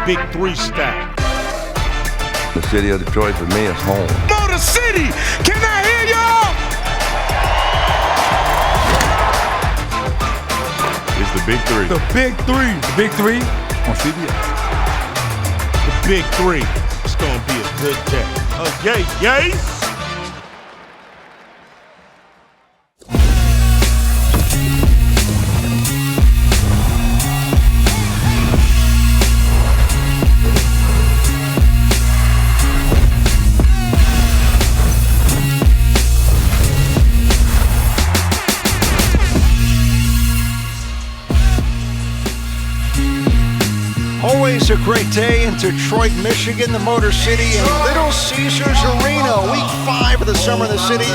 Big Three style. The city of Detroit for me is home. Motor City, can I hear y'all? It's the Big Three. The Big Three. The Big Three on CBS. The Big Three. It's gonna be a good day. Yay. Always a great day in Detroit, Michigan, the Motor City, and Little Caesars Arena. Week 5 of the Summer in the City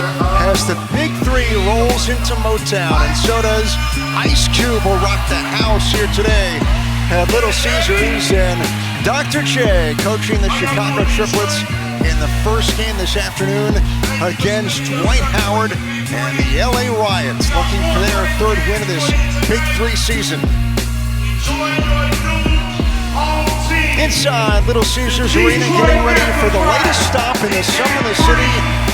as the Big Three rolls into Motown, and so does Ice Cube will rock the house here today at Little Caesars, and Dr. J coaching the Chicago Triplets in the first game this afternoon against Dwight Howard and the LA Riot, looking for their 3rd win of this Big Three season. Inside Little Caesars Arena, getting ready for the latest stop in the Summer in the City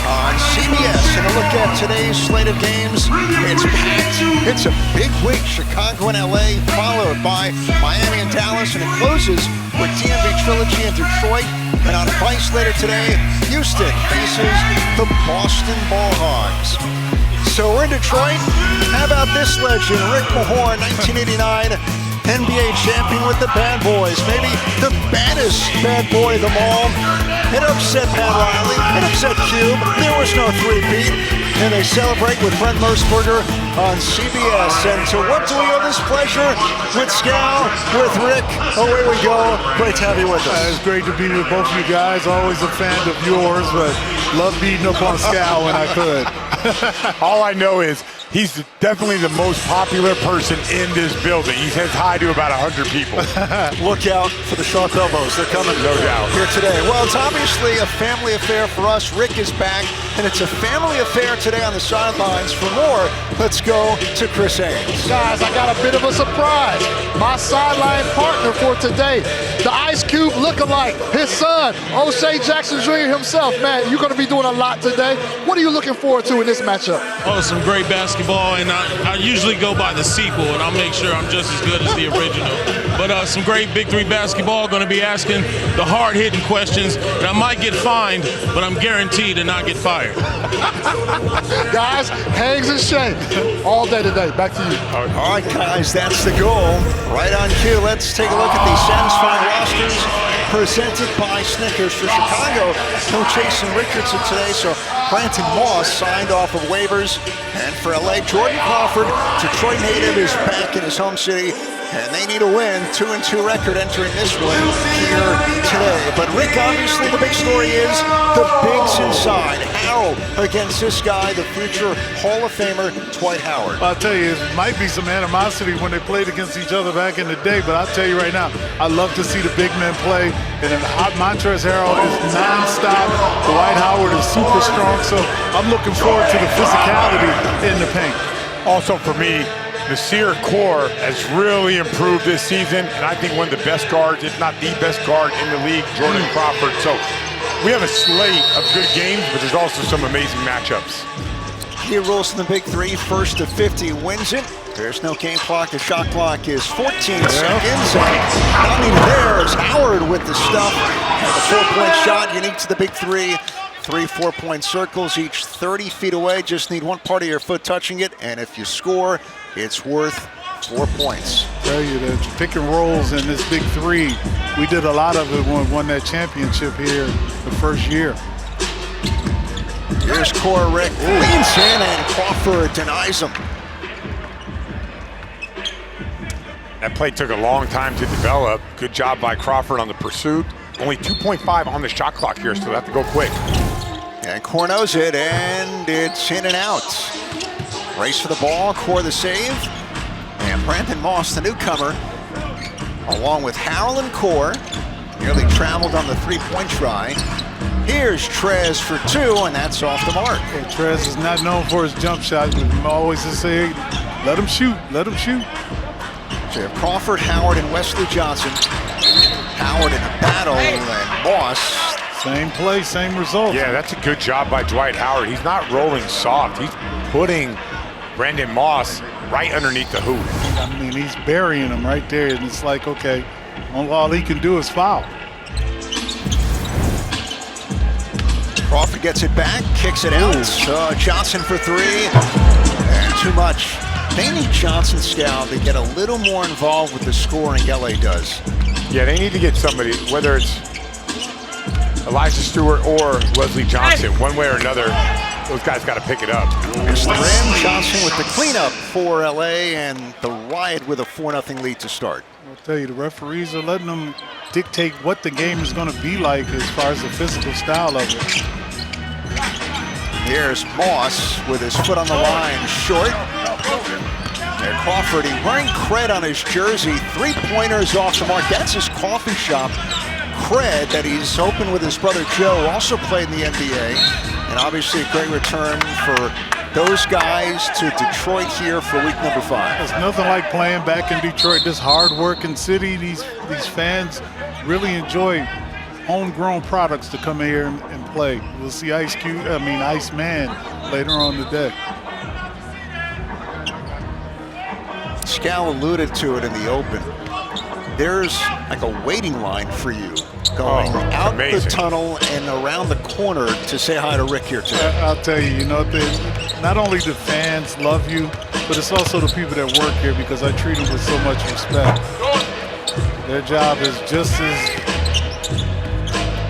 on CBS. And a look at today's slate of games. It's packed. It's a big week. Chicago and LA, followed by Miami and Dallas, and it closes with DMV Trilogy in Detroit. And on Vice later today, Houston faces the Boston Bulldogs. So we're in Detroit. How about this legend, Rick Mahorn, 1989. NBA champion with the Bad Boys, maybe the baddest bad boy of them all. It upset Pat Riley, it upset Cube, there was no three-peat, and they celebrate with Brent Mersberger on CBS. And to what do we owe this pleasure? With Scal, with Rick, away we go. Great to have you with us. It's great to be with both of you guys. Always a fan of yours, but love beating up on Scal when I could. All I know is he's definitely the most popular person in this building. He says hi to about 100 people. Look out for the sharp elbows. They're coming. No doubt. Here today. Well, it's obviously a family affair for us. Rick is back, and it's a family affair today on the sidelines. For more, let's go to Chris Haynes. Guys, I got a bit of a surprise. My sideline partner for today, the Ice Cube lookalike, his son, O'Shea Jackson Jr. himself. Man, you're going to be doing a lot today. What are you looking forward to in this matchup? Oh, some great basketball, and I usually go by the sequel, and I'll make sure I'm just as good as the original. But some great Big Three basketball, going to be asking the hard-hitting questions, and I might get fined, but I'm guaranteed to not get fired. Guys, Haynes and Shane, all day today. Back to you. All right, guys, that's the goal. Right on cue. Let's take a look at the satisfying rosters presented by Snickers. For Chicago, no Jason Richardson today, so Planton Moss signed off of waivers. And for LA, Jordan Crawford, Detroit native, is back in his home city, and they need a win. 2-2 record entering this one here today. But Rick, obviously the big story is the bigs inside. Harrell against this guy, the future Hall of Famer, Dwight Howard. I'll tell you, it might be some animosity when they played against each other back in the day, but I'll tell you right now, I love to see the big men play. And then MONTREZL Harrell is non-stop. Dwight Howard is super strong, so I'm looking forward to the physicality in the paint. Also for me, Nasir Kaur has really improved this season, and I think one of the best guards, if not the best guard in the league, Jordan Crawford. So we have a slate of good games, but there's also some amazing matchups. He rolls in the Big Three, first to 50 wins it. There's no game clock. The shot clock is 14 seconds. And not even there is Howard with the stuff. The 4-point shot, unique to the Big Three. 3 4-point circles, each 30 feet away. Just need one part of your foot touching it, and if you score, it's worth 4 points. I tell you, the pick and rolls in this Big Three, we did a lot of it when we won that championship here the first year. Here's Core Rick, leans in, and Crawford denies him. That play took a long time to develop. Good job by Crawford on the pursuit. Only 2.5 on the shot clock here, so they have to go quick. And Core knows it, and it's in and out. Race for the ball, Core the save. And Brandon Moss, the newcomer, along with Harrell and Core, nearly traveled on the three-point try. Here's Trez for 2, and that's off the mark. And Trez is not known for his jump shot. We always say, let him shoot, let him shoot. So you have Crawford, Howard, and Wesley Johnson. Howard out in a battle, and Moss. Same play, same result. Yeah, that's a good job by Dwight Howard. He's not rolling soft. He's putting Brandon Moss right underneath the hoop. I mean, he's burying him right there, and it's like, okay, all he can do is foul. Crawford gets it back, kicks it out. Johnson for three, and too much. They need Johnson, Scal, to get a little more involved with the scoring. LA does. Yeah, they need to get somebody, whether it's Elijah Stewart or Wesley Johnson, one way or another. Those guys got to pick it up. Here's the rim. Johnson with the cleanup for LA, and the Riot with a 4-0 lead to start. I'll tell you, the referees are letting them dictate what the game is going to be like as far as the physical style of it. Here's Moss with his foot on the line, short. And Crawford, he's wearing cred on his jersey. 3-pointers off the mark. That's his coffee shop cred that he's opened with his brother Joe, also played in the NBA. And obviously a great return for those guys to Detroit here for week number 5. There's nothing like playing back in Detroit, this hard-working city. These fans really enjoy homegrown products to come here and play. We'll see Iceman later on today. Scal alluded to it in the open. There's like a waiting line for you going out amazing. the tunnel and around the corner to say hi to Rick here today. I'll tell you, not only the fans love you, but it's also the people that work here because I treat them with so much respect. Their job is just as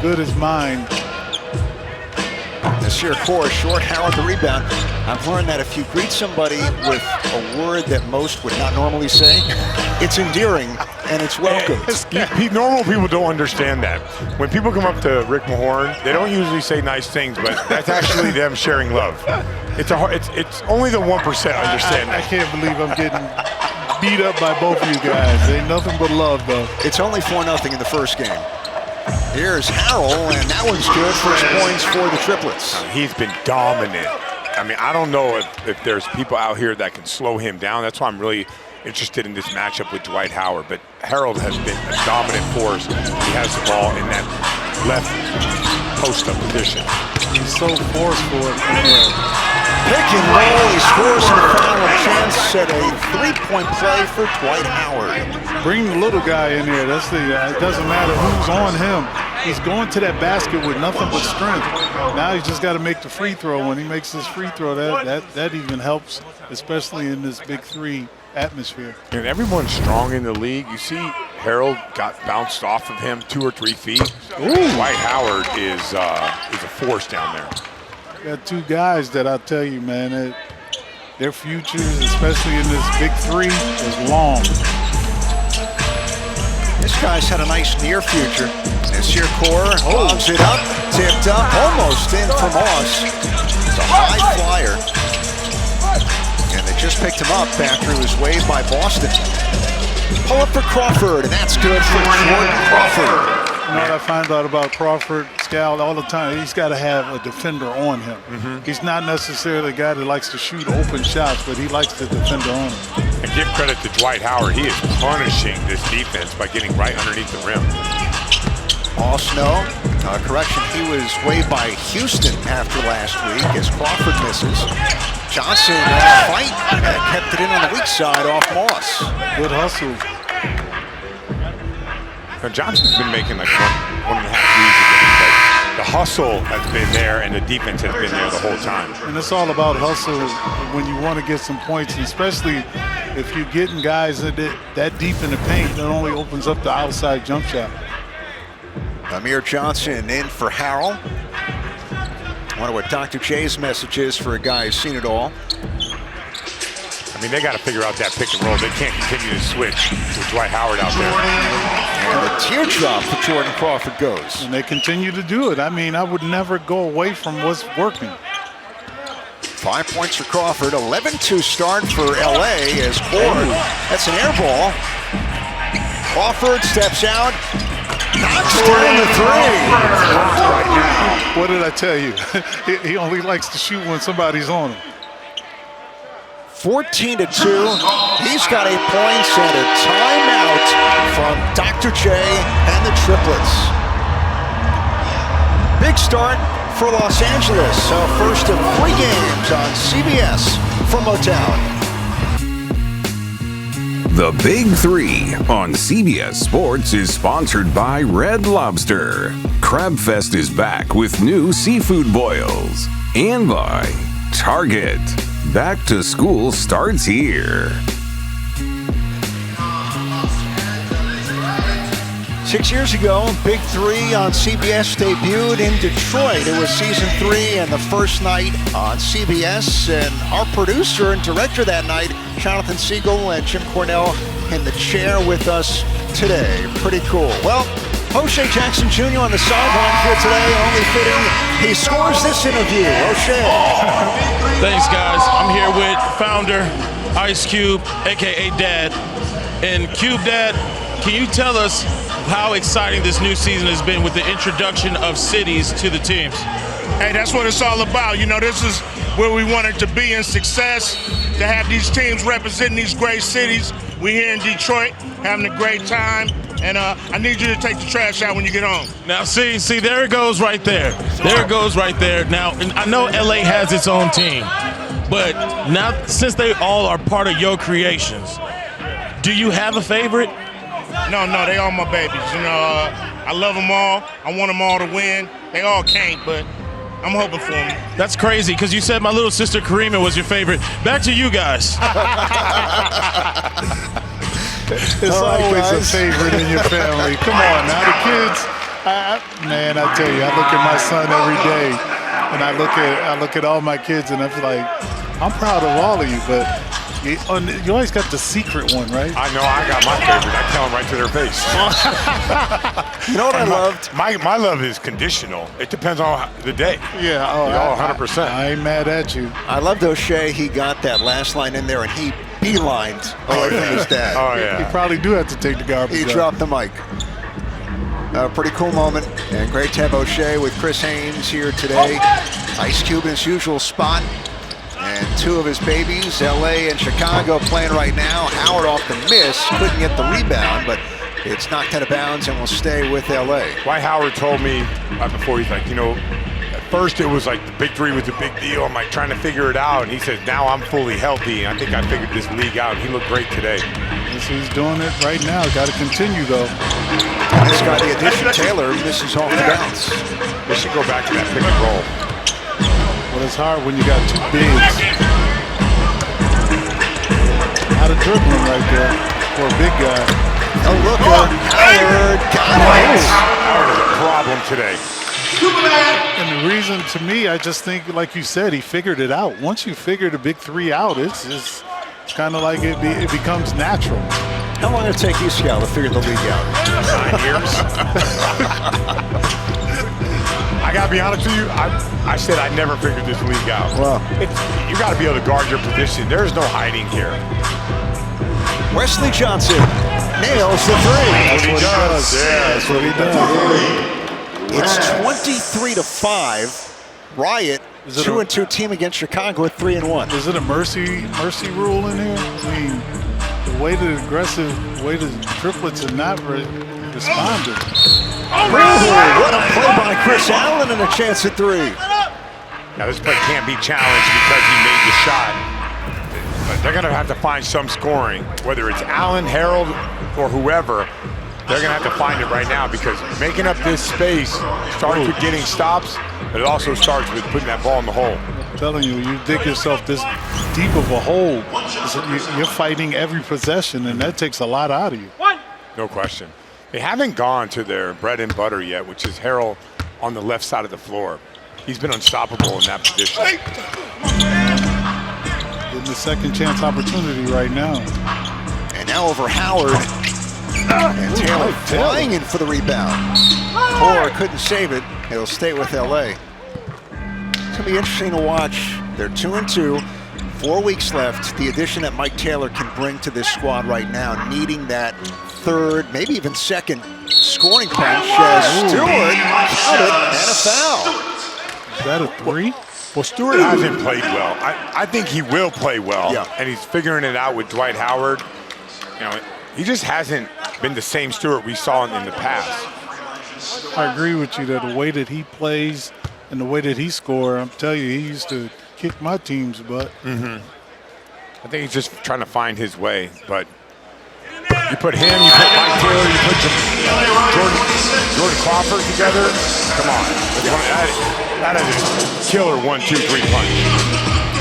good as mine. This here core, short, Howard the rebound. I've learned that if you greet somebody with a word that most would not normally say, it's endearing and it's welcome. Normal people don't understand that. When people come up to Rick Mahorn, they don't usually say nice things, but that's actually them sharing love. It's only the 1% understand I that. can't believe I'm getting beat up by both of you guys. Ain't nothing but love, though. It's only 4-0 in the first game. Here's Harrell, and that one's good. First points for the Triplets. He's been dominant. I mean, I don't know if there's people out here that can slow him down. That's why I'm really interested in this matchup with Dwight Howard. But Harrell has been a dominant force. He has the ball in that left post-up position. He's so forceful in there. Pick and roll, he scores in the final chance at a 3-point play for Dwight Howard. Bring the little guy in here. That's it doesn't matter who's on him. He's going to that basket with nothing but strength. Now he's just got to make the free throw. When he makes his free throw, that even helps, especially in this big three atmosphere. And everyone's strong in the league. You see Harold got bounced off of him 2 or 3 feet. Dwight Howard is a force down there. Got two guys that I'll tell you, man, their futures, especially in this big three, is long. This guy's had a nice near future. This here core lobs it up, tipped up, almost in for Moss. It's a high flyer. And they just picked him up after he was waived by Boston. Pull up for Crawford, and that's good for Jordan Crawford. You know what I find out about Crawford, Scal, all the time? He's got to have a defender on him. He's not necessarily a guy that likes to shoot open shots, but he likes the defender on him. And give credit to Dwight Howard. He is punishing this defense by getting right underneath the rim. All snow. Correction, he was waived by Houston after last week as Crawford misses. Johnson in a fight kept it in on the weak side off Moss. Good hustle. Now Johnson's been making like 1.5 threes a game, but the hustle has been there and the defense has been there the whole time. And it's all about hustle when you want to get some points, and especially if you're getting guys that deep in the paint, that only opens up the outside jump shot. Amir Johnson in for Harrell. I wonder what Dr. J's message is for a guy who's seen it all. I mean, they got to figure out that pick and roll. They can't continue to switch with Dwight Howard out there. And the teardrop for Jordan Crawford goes. And they continue to do it. I mean, I would never go away from what's working. 5 points for Crawford, 11-2 start for LA as Ford. That's an air ball. Crawford steps out, knocks down the three. What did I tell you? He only likes to shoot when somebody's on him. 14-2. He's got 8 points and a timeout from Dr. J and the Triplets. Big start for Los Angeles. First of 3 games on CBS from Motown. The Big Three on CBS Sports is sponsored by Red Lobster. Crab Fest is back with new seafood boils. And by Target. Back to school starts here. 6 years ago, Big Three on CBS debuted in Detroit. It was season 3 and the first night on CBS. And our producer and director that night, Jonathan Siegel and Jim Cornell in the chair with us today. Pretty cool. Well, O'Shea Jackson Jr. on the sideline here today. Only fitting he scores this interview. O'Shea. Thanks, guys. I'm here with founder Ice Cube, a.k.a. Dad. And Cube Dad, can you tell us how exciting this new season has been with the introduction of cities to the teams? Hey, that's what it's all about. You know, this is where we wanted to be in success, to have these teams representing these great cities. We're here in Detroit, having a great time, and I need you to take the trash out when you get home. Now, see, there it goes right there. There it goes right there. Now, and I know LA has its own team, but now since they all are part of your creations, do you have a favorite? No, they all my babies. You know, I love them all. I want them all to win. They all can't, but I'm hoping for them. That's crazy, because you said my little sister Karima was your favorite. Back to you guys. It's always a favorite in your family. Come on, now the kids. Man, I tell you, I look at my son every day, and I look at all my kids, and I feel like I'm proud of all of you, but. You always got the secret one, right? I know, I got my favorite. I tell them right to their face. You know what I loved? My love is conditional. It depends on the day. Yeah, 100%. I ain't mad at you. I loved O'Shea. He got that last line in there, and he beelined away from his dad. Oh, yeah. You probably do have to take the garbage He out. dropped the mic. A pretty cool moment, and great to have O'Shea with Chris Haynes here today. Ice Cube in his usual spot. And 2 of his babies, LA and Chicago, playing right now. Howard off the miss, couldn't get the rebound, but it's knocked out of bounds and will stay with LA. Why Howard told me right before, he's like, you know, at first it was like the Big Three was a big deal. I'm like trying to figure it out. And he says, now I'm fully healthy. And I think I figured this league out. He looked great today. He's doing it right now. Got to continue, though. And this guy, the addition, Taylor, misses off the bounce. They should go back to that pick and roll. Well, it's hard when you got 2 bigs. Out of dribbling right there for a big guy. Oh, look, Howard got it. Howard is a problem today. And the reason, to me, I just think, like you said, he figured it out. Once you figure the Big Three out, it's kind of like it becomes natural. How long did it take you, Scal, to figure the league out? 9 years. I gotta be honest with you, I said I never figured this league out. Well, you gotta be able to guard your position. There's no hiding here. Wesley Johnson nails the 3. That's what he does. Yeah, That's what he does. It's 23-5. Riot, 2-2 team against Chicago at 3-1. Is it a mercy rule in here? I mean, the way the Triplets have not responded. What a play by Chris Allen and a chance at 3. Now this play can't be challenged because he made the shot. But they're gonna have to find some scoring, whether it's Allen, Harrell, or whoever. They're gonna have to find it right now, because making up this space starts with getting stops, but it also starts with putting that ball in the hole. I'm telling you, you dig yourself this deep of a hole, you're fighting every possession, and that takes a lot out of you. No question. They haven't gone to their bread and butter yet, which is Harrell on the left side of the floor. He's been unstoppable in that position. Getting the second chance opportunity right now. And now over Howard. And Taylor flying in for the rebound. Core couldn't save it. It'll stay with LA. It's gonna be interesting to watch. They're 2-2. 4 weeks left. The addition that Mike Taylor can bring to this squad right now, needing that third, maybe even second scoring punch. Stewart counted and a foul. Is that a 3? Well, Stewart hasn't played well. I think he will play well, and he's figuring it out with Dwight Howard. You know, he just hasn't been the same Stewart we saw in the past. I agree with you that the way that he plays and the way that he scores, I'm telling you, he used to kick my team's butt. I think he's just trying to find his way, but you put him, you put Mike Taylor, you put Jordan Crawford together. Come on, that is a killer 1-2-3 punch.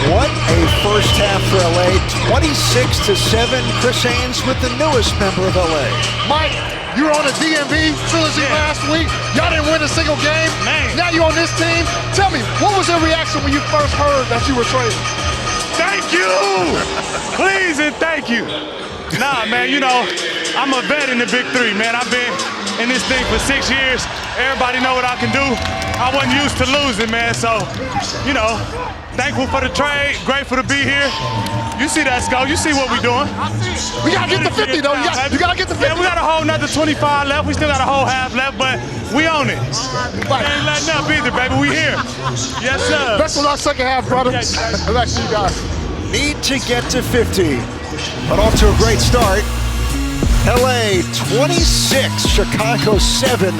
What a first half for LA, 26-7. Chris Haynes with the newest member of LA. Mike, you were on the DMV trilogy last week. Y'all didn't win a single game. Man. Now you're on this team. Tell me, what was your reaction when you first heard that you were traded? Thank you! Please and thank you. Nah, man, you know, I'm a vet in the Big Three, man. I've been in this thing for 6 years. Everybody know what I can do. I wasn't used to losing, man, so, you know, thankful for the trade, grateful to be here. You see that, Sco. You see what we're doing. We got to get to 50, though. You got to get to 50. Yeah, we got a whole another 25 left. We still got a whole half left, but we own it. We ain't letting up either, baby. We here. Yes, sir. Best of luck second half, brother. Back to you guys. Need to get to 50, but off to a great start. LA 26, Chicago 7.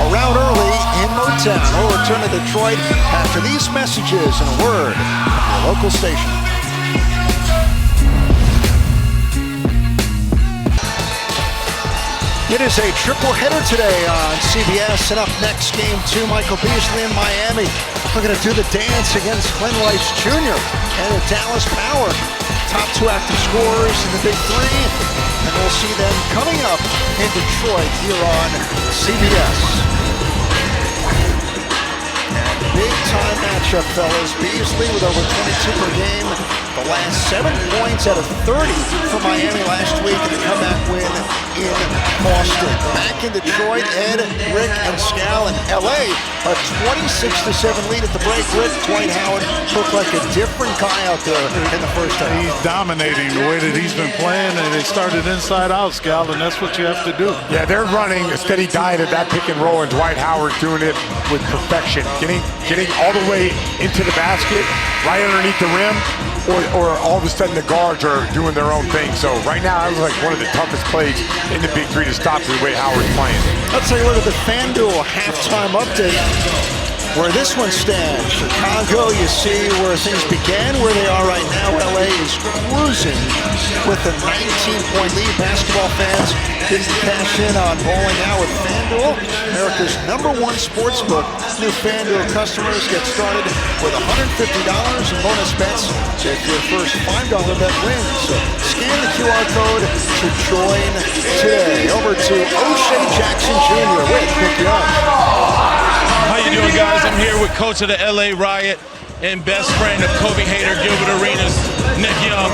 Around early in Motown. We'll return to Detroit after these messages and a word from your local station. It is a triple header today on CBS, and up next, Game 2, Michael Beasley in Miami. We're going to do the dance against Glenn Rice Jr. and the Dallas Power. Top 2 active scorers in the Big Three, and we'll see them coming up in Detroit here on CBS. Big time matchup, fellas. Beasley with over 22 per game. The last 7 points out of 30 for Miami last week in the comeback win in Boston. Back in Detroit, Ed, Rick, and Scal in LA. A 26-7 lead at the break. Rick, Dwight Howard looked like a different guy out there in the first half. He's dominating the way that he's been playing, and they started inside out, Scal, and that's what you have to do. Yeah, they're running a steady diet of that pick and roll, and Dwight Howard doing it with perfection. Getting all the way into the basket, right underneath the rim, or all of a sudden the guards are doing their own thing. So right now, that was like one of the toughest plays in the Big Three to stop the way Howard's playing. Let's take a look at the FanDuel halftime update. Where this one stands, Chicago, you see where things began, where they are right now. LA is cruising with a 19-point lead. Basketball fans didn't cash in on bowling now with FanDuel, America's #1 sportsbook. New FanDuel customers get started with $150 in bonus bets if your first $5 bet wins. So scan the QR code to join today. Over to O'Shea Jackson Jr. with Pick You Up. How you doing, guys? I'm here with coach of the LA Riot and best friend of Kobe Hater, Gilbert Arenas, Nick Young.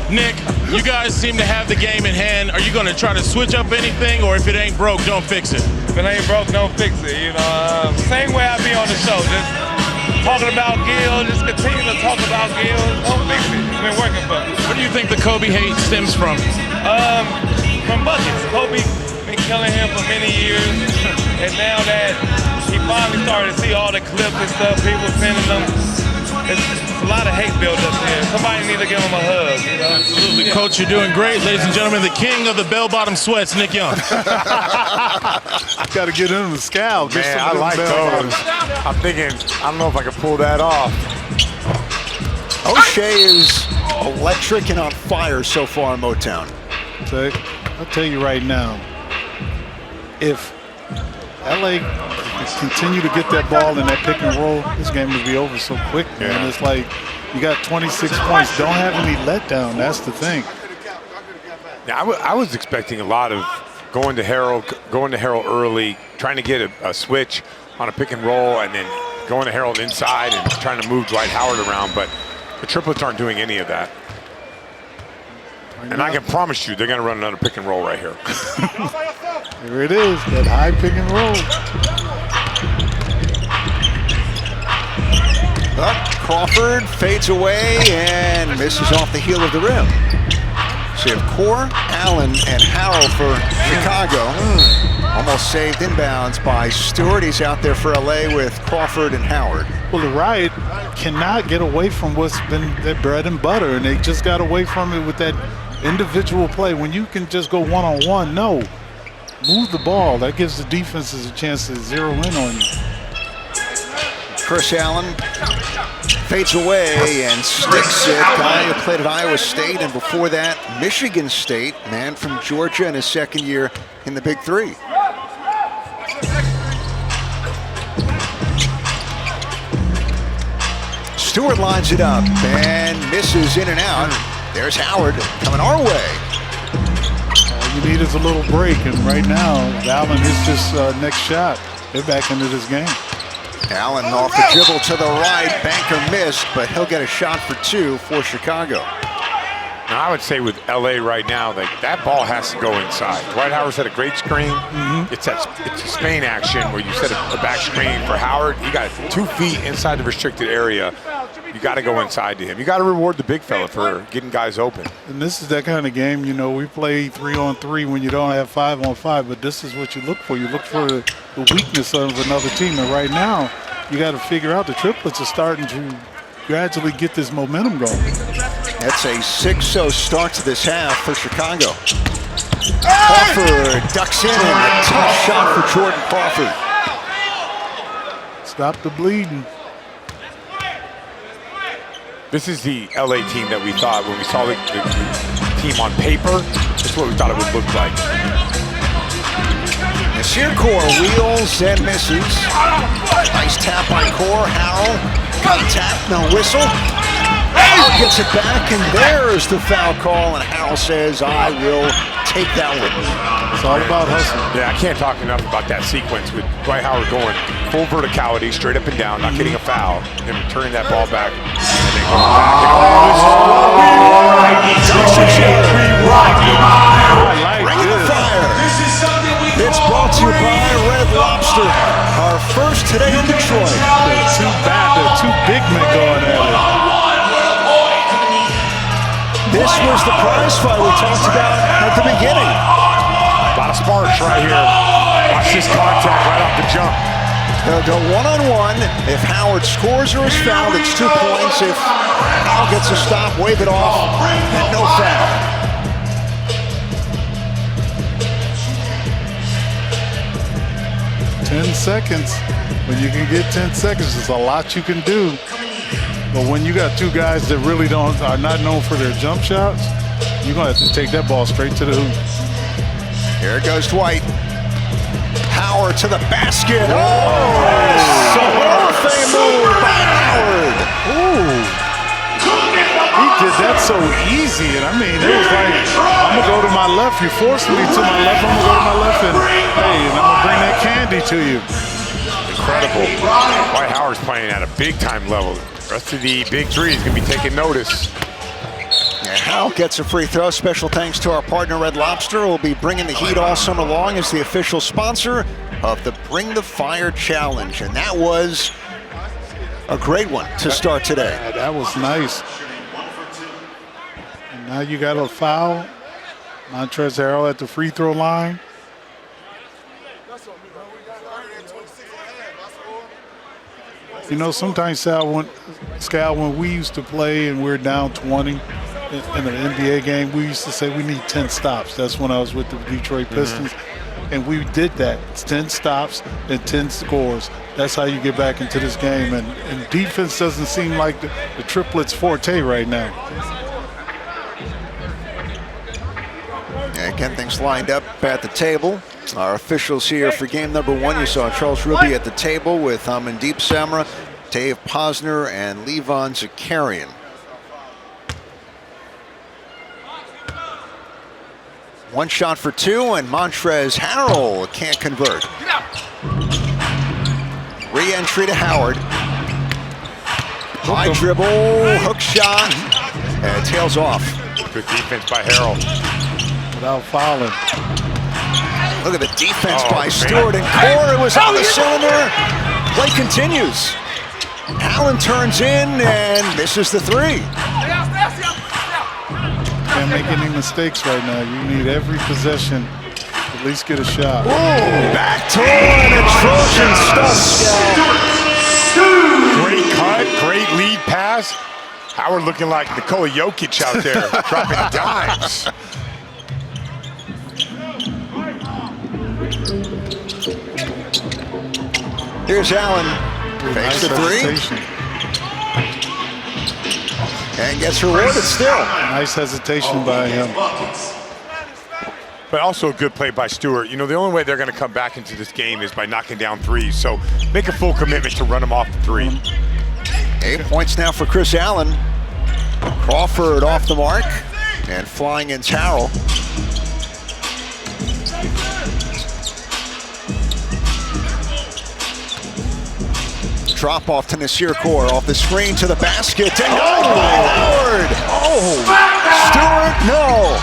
Nick, you guys seem to have the game in hand. Are you going to try to switch up anything, or if it ain't broke, don't fix it? If it ain't broke, don't fix it. You know, same way I be on the show, just talking about Gil, just continue to talk about Gil. Don't fix it. It's been working for me. Where do you think the Kobe hate stems from? From buckets. Kobe been killing him for many years, and now that he finally started to see all the clips and stuff, people sending them. It's a lot of hate built up there. Somebody need to give him a hug, you know? Absolutely. Yeah. Coach, you're doing great. Ladies and gentlemen, the king of the bell-bottom sweats, Nick Young. Got to get into the Scal. Man, I like those. I'm thinking, I don't know if I can pull that off. O'Shea is electric and on fire so far in Motown. I'll tell you right now, if LA continue to get that ball in that pick and roll, this game will be over so quick, man. Yeah. It's like you got 26 points. Don't have any letdown. That's the thing. Yeah, I was expecting a lot of going to Harrell early, trying to get a switch on a pick and roll, and then going to Harrell inside and trying to move Dwight Howard around. But the Triplets aren't doing any of that. And I can promise you, they're going to run another pick and roll right here. Here it is, that high pick and roll. Crawford fades away and misses off the heel of the rim. So you have Core, Allen, and Harrell for Chicago. Almost saved inbounds by Stewart. He's out there for LA with Crawford and Howard. Well, the Riot cannot get away from what's been their bread and butter, and they just got away from it with that individual play. When you can just go one-on-one, no. Move the ball. That gives the defenses a chance to zero in on you. Chris Allen fades away and sticks it. Guy who played at Iowa State, and before that, Michigan State. Man from Georgia in his second year in the Big Three. Stewart lines it up and misses in and out. There's Howard coming our way. All you need is a little break, and right now, Allen hits this next shot. They're back into this game. Allen off the dribble to the right. Banker missed, but he'll get a shot for two for Chicago. Now, I would say with LA right now, like that ball has to go inside. Dwight Howard's had a great screen. It's a Spain action where you set a back screen for Howard. He got 2 feet inside the restricted area. You got to go inside to him. You got to reward the big fella for getting guys open. And this is that kind of game, you know, we play 3-on-3 when you don't have 5-on-5, but this is what you look for. You look for the weakness of another team, and right now, you got to figure out the triplets are starting to gradually get this momentum going. That's a 6-0 start to this half for Chicago. Crawford ducks in, and a tough shot for Jordan Crawford. Stop the bleeding. This is the LA team that we thought when we saw the team on paper. That's what we thought it would look like. Nasir Core wheels and misses. Nice tap by Core. Harrell, contact, no whistle. Harrell gets it back, and there's the foul call, and Harrell says, I will take that one. It's all about hustle. Yeah, I can't talk enough about that sequence with Dwight Howard going full verticality, straight up and down, not getting a foul, and returning that ball back, and then going back. Ring the fire. It's brought to you by Red Lobster. Our first today in Detroit. Two big men going at it. This was the prize fight we talked about at the beginning. A lot of sparks right here. Watch this contact right off the jump. They'll go one-on-one. If Howard scores or is fouled, it's 2 points. If Howard gets a stop, wave it off, and no foul. Ten seconds. When you can get 10 seconds, there's a lot you can do. But when you got two guys that really are not known for their jump shots, you're gonna have to take that ball straight to the hoop. Here it goes, Dwight. Howard to the basket. Oh! Hall of Fame move by Howard. Ooh. He did that so easy, and I mean, it was like, I'm gonna go to my left. You forced me to my left. I'm gonna go to my left, and hey, and I'm gonna bring that candy to you. Incredible. Dwight Howard's playing at a big-time level. The rest of the Big Three is going to be taking notice. Yeah, Hal gets a free throw. Special thanks to our partner, Red Lobster, who will be bringing the heat all summer long as the official sponsor of the Bring the Fire Challenge. And that was a great one to start today. Yeah, that was nice. And now you got a foul. MONTREZL Harrell at the free throw line. You know, sometimes, Sal, when we used to play and we're down 20 in an NBA game, we used to say we need 10 stops. That's when I was with the Detroit Pistons. And we did that. It's 10 stops and 10 scores. That's how you get back into this game. And defense doesn't seem like the Triplets' forte right now. Yeah, again, things lined up at the table. Our officials here for game number 1. You saw Charles Ruby at the table with Amandeep Samra, Dave Posner, and Levon Zakarian. One shot for two, and MONTREZL Harrell can't convert. Re-entry to Howard. High dribble, hook shot, and it tails off. Good defense by Harrell. Without fouling. Look at the defense by Stewart, and Core was on the cylinder. Play continues. Allen turns in and misses the three. Can't make any mistakes right now. You need every possession to At least get a shot. Back to and a Trojan stuff. Great cut, great lead pass. Howard looking like Nikola Jokic out there, dropping dimes. Here's Allen. Fakes the three. Hesitation. And gets rewarded still. Nice hesitation by him. But also a good play by Stewart. You know, the only way they're going to come back into this game is by knocking down threes. So make a full commitment to run them off the three. 8 points now for Chris Allen. Crawford off the mark. And flying in Harrell. Drop off to Nasir Kaur, off the screen to the basket, denied by Howard. Stewart, no.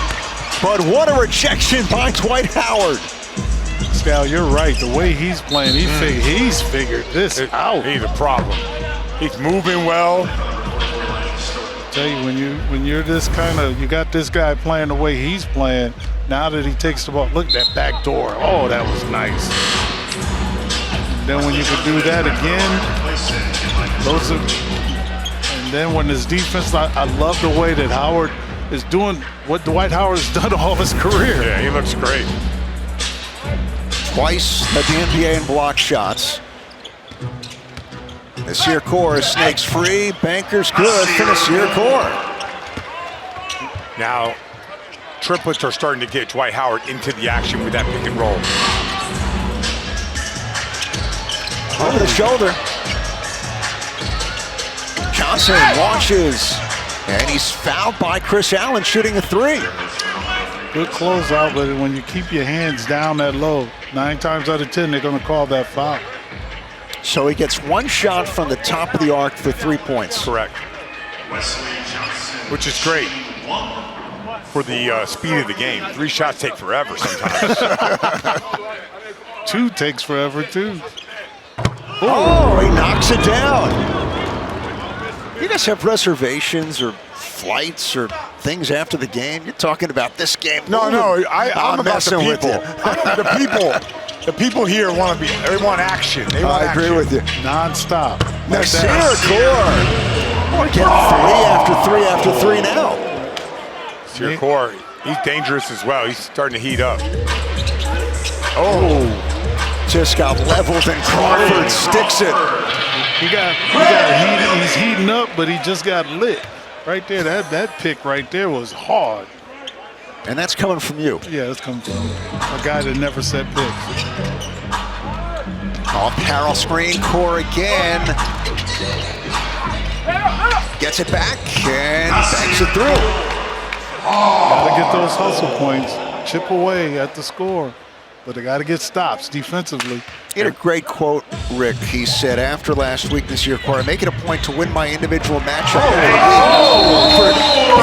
But what a rejection by Dwight Howard. Scal, you're right. The way he's playing, he's figured this out. He's a problem. He's moving well. I tell you, when you're this kind of, you got this guy playing the way he's playing. Now that he takes the ball, look at that back door. Oh, that was nice. Then when you can do that again, and then when his defense, I love the way that Howard is doing what Dwight Howard has done all his career. Yeah, he looks great. Twice at the NBA in block shots. Nasir Kaur snakes free, banker's good for Nasir Kaur. Now, triplets are starting to get Dwight Howard into the action with that pick and roll. Over the shoulder. Johnson launches, and he's fouled by Chris Allen shooting a three. Good closeout, but when you keep your hands down that low, 9 times out of 10, they're going to call that foul. So he gets one shot from the top of the arc for 3 points. Correct. Which is great for the speed of the game. 3 shots take forever sometimes. 2 takes forever, too. Oh, he knocks it down. You guys have reservations or flights or things after the game? You're talking about this game. No, I'm about the people. The people here want they want action. They want action. I agree with you. Non-stop. Nasir Kaur. We're getting 3 after 3 now. Nasir Kaur, he's dangerous as well. He's starting to heat up. Oh. Just got leveled and Crawford sticks it. He got heated. He's heating up, but he just got lit. Right there, that pick right there was hard. And that's coming from you. Yeah, that's coming from a guy that never set picks. Off Harrell screen, Kaur again. Gets it back and banks it through. Gotta get those hustle points. Chip away at the score. But they got to get stops defensively. He had a great quote, Rick. He said after last week, Nasir Kaur, I make it a point to win my individual matchup.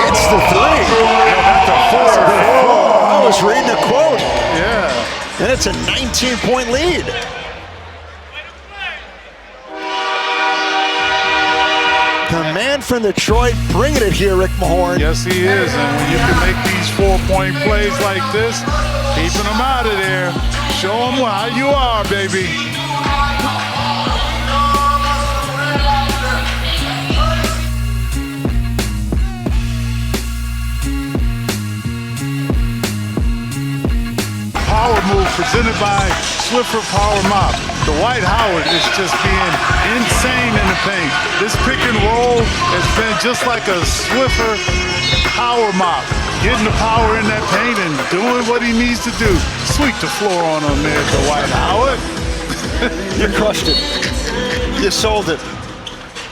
Hits the three. I was reading a quote. Yeah. And it's a 19-point lead. The man from Detroit bringing it here, Rick Mahorn. Yes, he is. And when you can make these 4-point plays like this, keeping them out of there, show them how you are, baby. Power move presented by Swiffer Power Mop. Dwight Howard is just being insane in the paint. This pick and roll has been just like a Swiffer Power Mop. Getting the power in that paint and doing what he needs to do. Sweep the floor on him there, Dwight Howard. You crushed it. You sold it.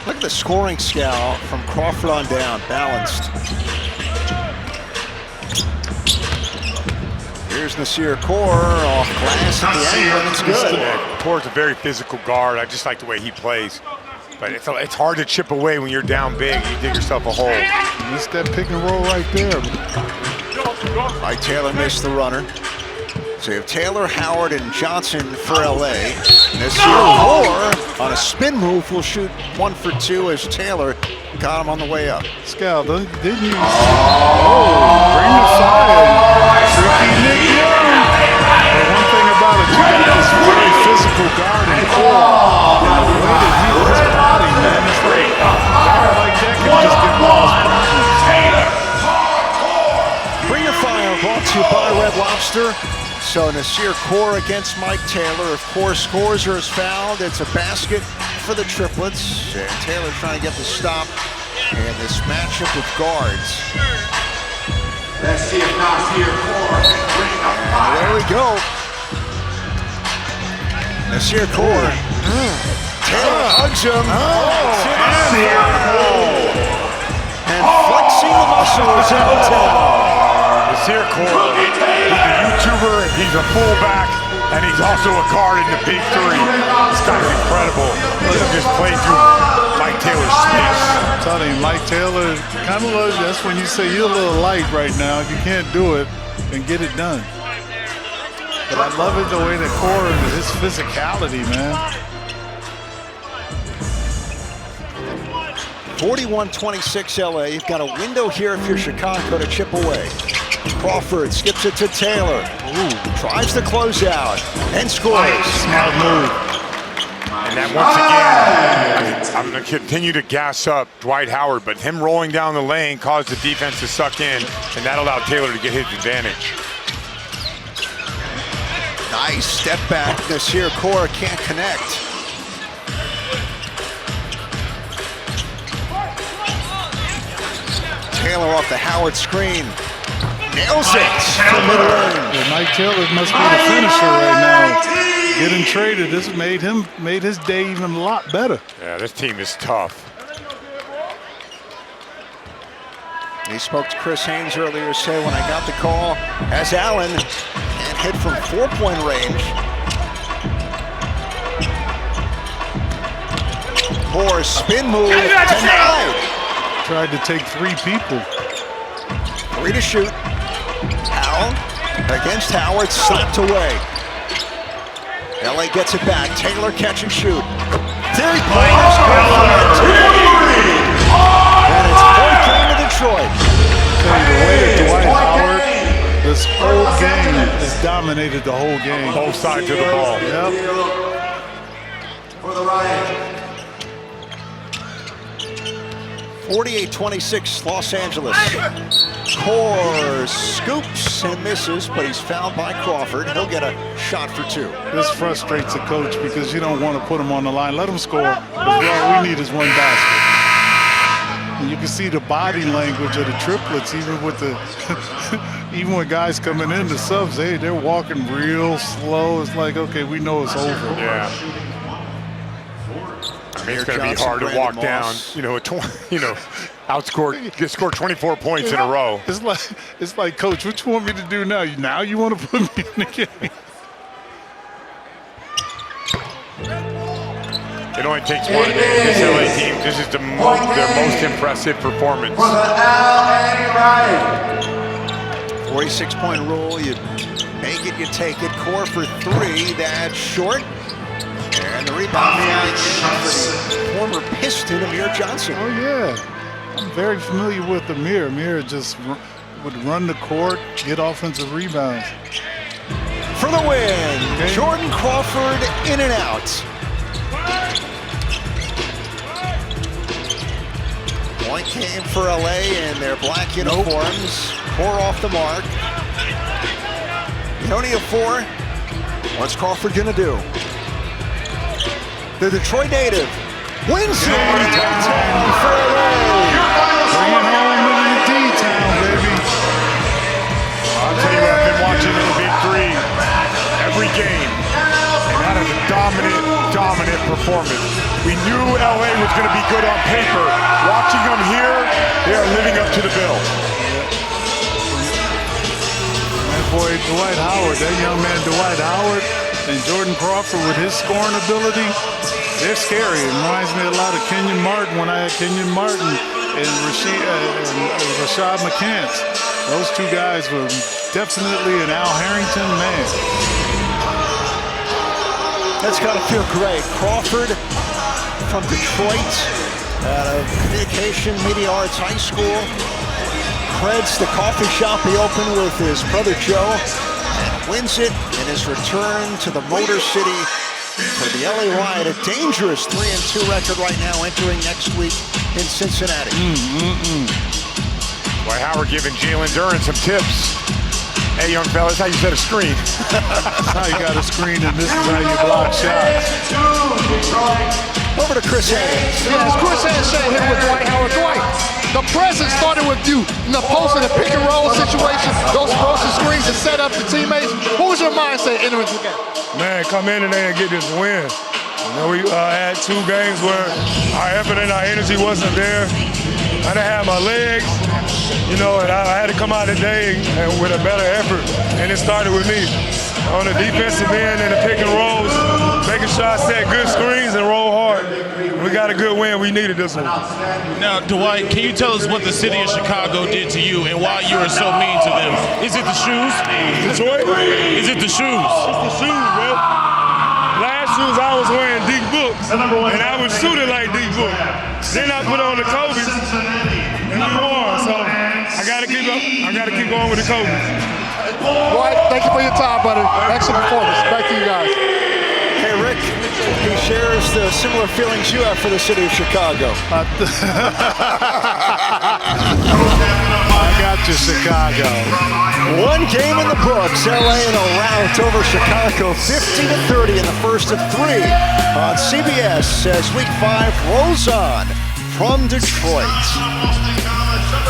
Look at the scoring scale from Crawford on down, balanced. Here's Nasir Kaur off glass at the angle, and it's good. Kaur's a very physical guard. I just like the way he plays. But it's hard to chip away when you're down big. You dig yourself a hole. Missed that pick and roll right there. Mike Taylor missed the runner. So you have Taylor, Howard, and Johnson for LA. Nasir Kaur on a spin move will shoot 1 for 2 as Taylor got him on the way up. Scal, didn't you? Oh, bring the fire. Tricky Nick Young. got this very physical guard in core. And the way that he his body, man, it's like a guy like that can just get lost. Bring Your Fire brought to you by Red Lobster. So Nasir Kaur against Mike Taylor. If Kaur scores or is fouled, it's a basket for the Triplets. And Taylor trying to get the stop in this matchup with guards. Let's see if Nasir Kaur can bring the fire. There we go. Nasir Kaur. Taylor hugs him. And flexing the muscles out. Nasir Kaur, he's a YouTuber, he's a fullback, and he's also a guard in the big three. This guy's incredible. Look at him just play through Mike Taylor's space. I'm telling you, Mike Taylor, kind of low, that's when you say you're a little light right now. You can't do it and get it done. But I love it the way that Kaur, his physicality, man. 41-26 LA. You've got a window here if you're Chicago to chip away. Crawford skips it to Taylor. Tries to close out and scores. Smart move. And that once again, I'm going to continue to gas up Dwight Howard, but him rolling down the lane caused the defense to suck in, and that allowed Taylor to get his advantage. Nice step back. Nasir Kaur can't connect. Taylor off the Howard screen. Nails it from mid-range. Yeah, Mike Taylor must be the finisher right now. Getting traded, this made his day even a lot better. Yeah, this team is tough. He spoke to Chris Haynes earlier, say when I got the call, as Allen can't hit from 4-point range. Poor spin move, denied. Tried to take 3 people. 3 to shoot. Howell against Howard, slapped away. LA gets it back. Taylor catch and shoot. There he plays. And it's fourth game of Detroit. The way that Dwight Howard, this whole game has dominated the whole game. Both sides of the ball. Yep. For the Riot. 48-26 Los Angeles. Kaur scoops and misses, but he's fouled by Crawford. He'll get a shot for 2. This frustrates the coach because you don't want to put him on the line. Let him score, because all we need is 1 basket. And you can see the body language of the Triplets, even with the even when guys coming in, the subs, they're walking real slow. It's like, okay, we know it's over. Yeah. I mean, it's going to be hard to walk down, get scored 24 points in a row. It's like, coach, what you want me to do now? Now you want to put me in the game? It only takes one to make this LA team. This is their most impressive performance. For the LA Riot. 46-point rule. You make it, you take it. Kaur for 3. That's short. And the rebound for the former Piston, Amir Johnson. Oh, yeah. I'm very familiar with Amir. Amir just would run the court, get offensive rebounds. For the win, okay. Jordan Crawford in and out. Point came for LA in their black uniforms. Kaur off the mark. Tony of 4. What's Crawford gonna do? The Detroit native wins it downtown for LA. Bring it home to the D-town, baby. I'll tell you what, I've been watching the big three every game, and that is a dominant performance. We knew LA was going to be good on paper. Watching them here, they are living up to the bill. Man, boy, Dwight Howard, that young man Dwight Howard, and Jordan Crawford with his scoring ability, they're scary. It reminds me a lot of Kenyon Martin when I had Kenyon Martin and Rashad McCants. Those 2 guys were definitely an Al Harrington man. That's got to feel great. Crawford from Detroit, out of Communication Media Arts High School. Creds the coffee shop he opened with his brother Joe. wins it in his return to the Motor City for the LA Riot. A dangerous 3-2 record right now entering next week in Cincinnati. Dwight Howard giving Jalen Duren some tips. Hey, young fellas, how you set a screen? That's how you got a screen, and this is how you block shots. Over to Chris Haynes. Yes, Chris Haynes here with Dwight Howard. Dwight, the presence started with you in the post and the pick and roll situation, those frozen screens to set up the teammates. What was your mindset entering the game? Man, come in today and get this win. You know, we had 2 games where our effort and our energy wasn't there. I didn't have my legs, you know, and I had to come out today and with a better effort, and it started with me. On the defensive end and the pick and rolls, making sure I set good screens and roll hard. We got a good win. We needed this one. Now, Dwight, can you tell us what the city of Chicago did to you and why you were so mean to them? Is it the shoes? Detroit? Is it the shoes? It's the shoes, bro. Last shoes I was wearing deep books, and I was shooting like deep books. Then I put on the Kobe's, and we won. So I gotta keep going with the Kobe's. Dwight, thank you for your time, buddy. Excellent performance. Back to you guys. Hey, Rick, he shares the similar feelings you have for the city of Chicago. I got you, Chicago. One game in the books. LA in a rout over Chicago, 50-30 in the first of 3 on CBS as Week 5 rolls on from Detroit.